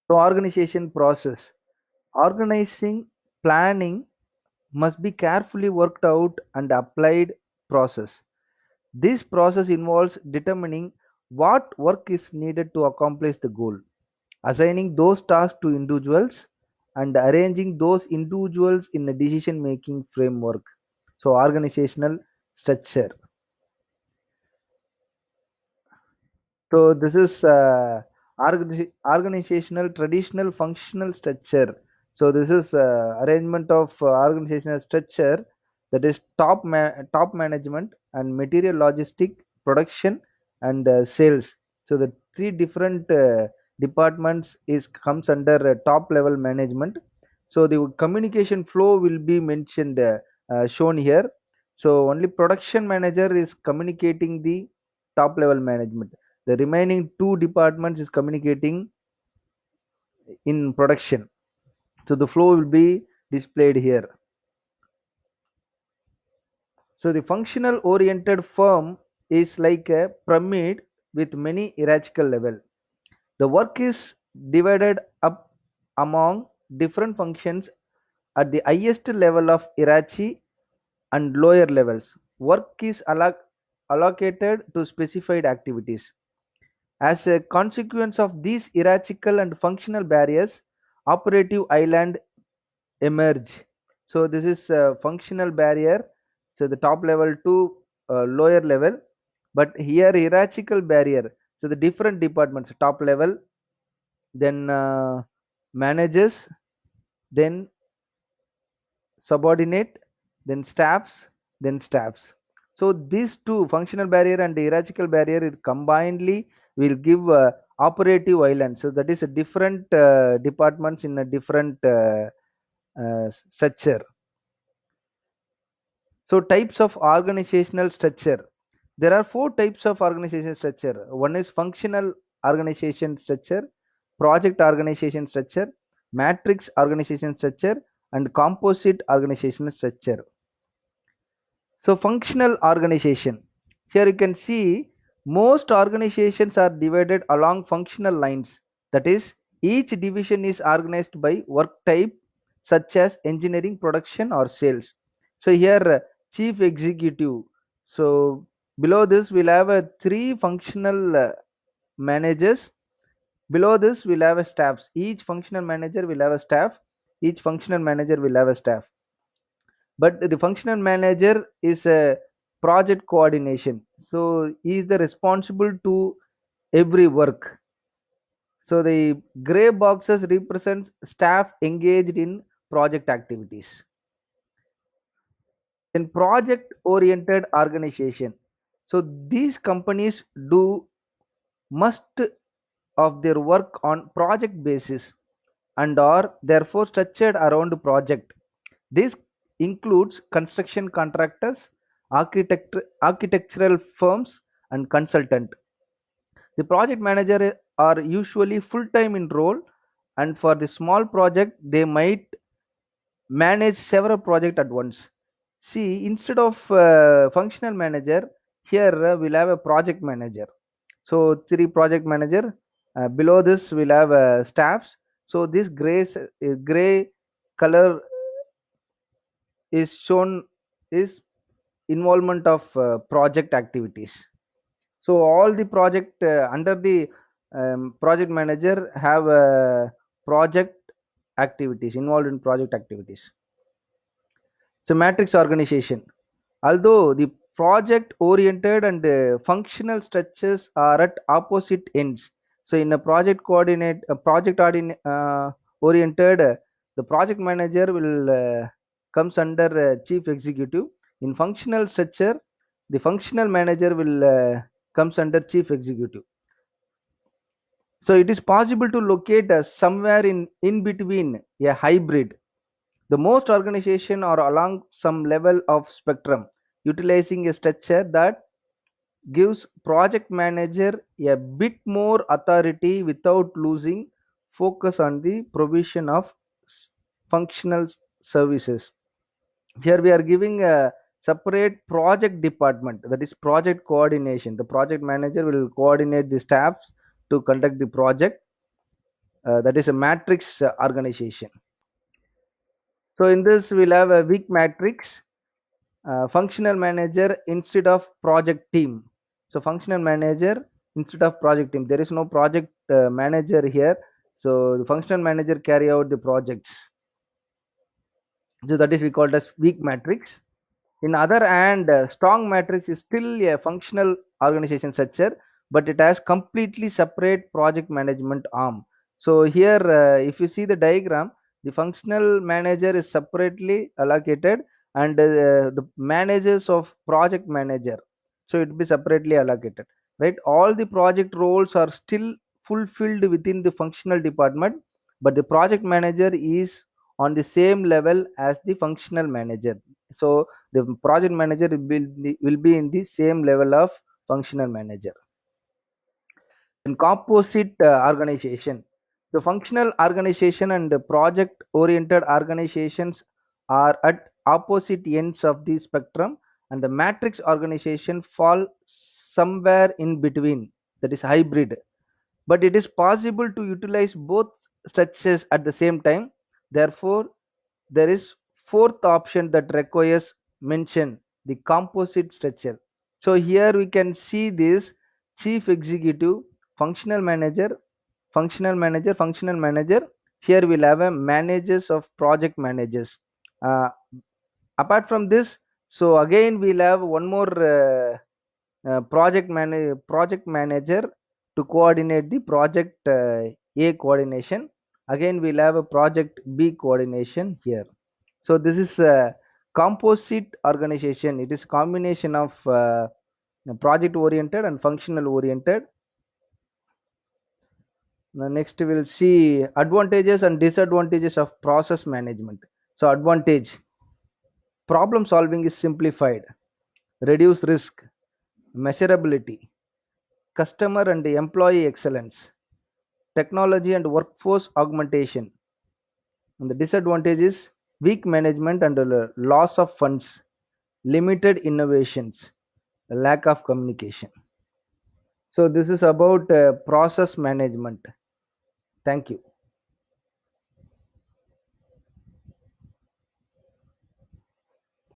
So organization process. Organizing planning must be carefully worked out and applied process. This process involves determining what work is needed to accomplish the goal, assigning those tasks to individuals, and arranging those individuals in a decision making framework. So organizational structure. So this is organizational traditional functional structure. So this is arrangement of organizational structure, that is top management and material logistic production and sales. So the three different departments is comes under top level management. So the communication flow will be mentioned shown here. So only production manager is communicating the top level management. The remaining two departments is communicating in production. So the flow will be displayed here. So the functional oriented firm is like a pyramid with many hierarchical level. The work is divided up among different functions at the highest level of hierarchy and lower levels. Work is allocated to specified activities. As a consequence of these hierarchical and functional barriers, operative island emerge. So this is a functional barrier. So the top level to lower level, but here hierarchical barrier. So the different departments, top level, then managers, then subordinate, then staffs. So these two, functional barrier and hierarchical barrier, it combinedly will give operative island. So that is a different departments in a different structure. So types of organizational structure. There are four types of organizational structure. One is functional organization structure, project organization structure, matrix organization structure, and composite organizational structure. So functional organization. Here you can see most organizations are divided along functional lines. That is, each division is organized by work type such as engineering, production or sales. So here chief executive. So below this we'll have a three functional managers. Below this we'll have a staffs. Each functional manager will have a staff. Each functional manager will have a staff, but the functional manager is a project coordination, so he is the responsible to every work. So the gray boxes represents staff engaged in project activities. Then project oriented organization. So these companies do most of their work on project basis and are therefore structured around project. This includes construction contractors, architectural firms, and consultant. The project manager are usually full-time in role, and for the small project, they might manage several projects at once. See, instead of functional manager, here we'll have a project manager. So three project manager. Below this, we'll have staffs. So this gray color is shown is involvement of project activities. So all the project under the project manager have project activities involved in project activities. So matrix organization. Although the project oriented and functional structures are at opposite ends. So in a oriented, the project manager will comes under chief executive. In functional structure, the functional manager will comes under chief executive. So it is possible to locate somewhere in between, a hybrid. The most organization are along some level of spectrum, utilizing a structure that gives project manager a bit more authority without losing focus on the provision of functional services. Here we are giving a separate project department, that is project coordination. The project manager will coordinate the staffs to conduct the project. that is a matrix organization. So in this we'll have a weak matrix, functional manager instead of project team. So functional manager instead of project team. There is no project manager here. So the functional manager carry out the projects. So that is we called as weak matrix. In other hand, strong matrix is still a functional organization structure, but it has completely separate project management arm. So here, if you see the diagram, the functional manager is separately allocated, and the managers of project manager, so it will be separately allocated, right? All the project roles are still fulfilled within the functional department, but the project manager is on the same level as the functional manager. So the project manager will be in the same level of functional manager. In composite organization, the functional organization and the project oriented organizations are at opposite ends of the spectrum, and the matrix organization fall somewhere in between, that is hybrid. But it is possible to utilize both structures at the same time. Therefore, there is fourth option that requires mention, the composite structure. So here we can see this chief executive, functional manager, functional manager. Here we'll have a managers of project managers. Uh, Apart from this, so again we'll have one more project manager to coordinate the project A coordination. Again we'll have a project B coordination here. So this is a composite organization. It is combination of project oriented and functional oriented. Now next we'll see advantages and disadvantages of process management. So advantage: problem solving is simplified, reduce risk, measurability, customer and employee excellence, technology and workforce augmentation. And the disadvantage is weak management and loss of funds, limited innovations, lack of communication. So this is about process management. Thank you.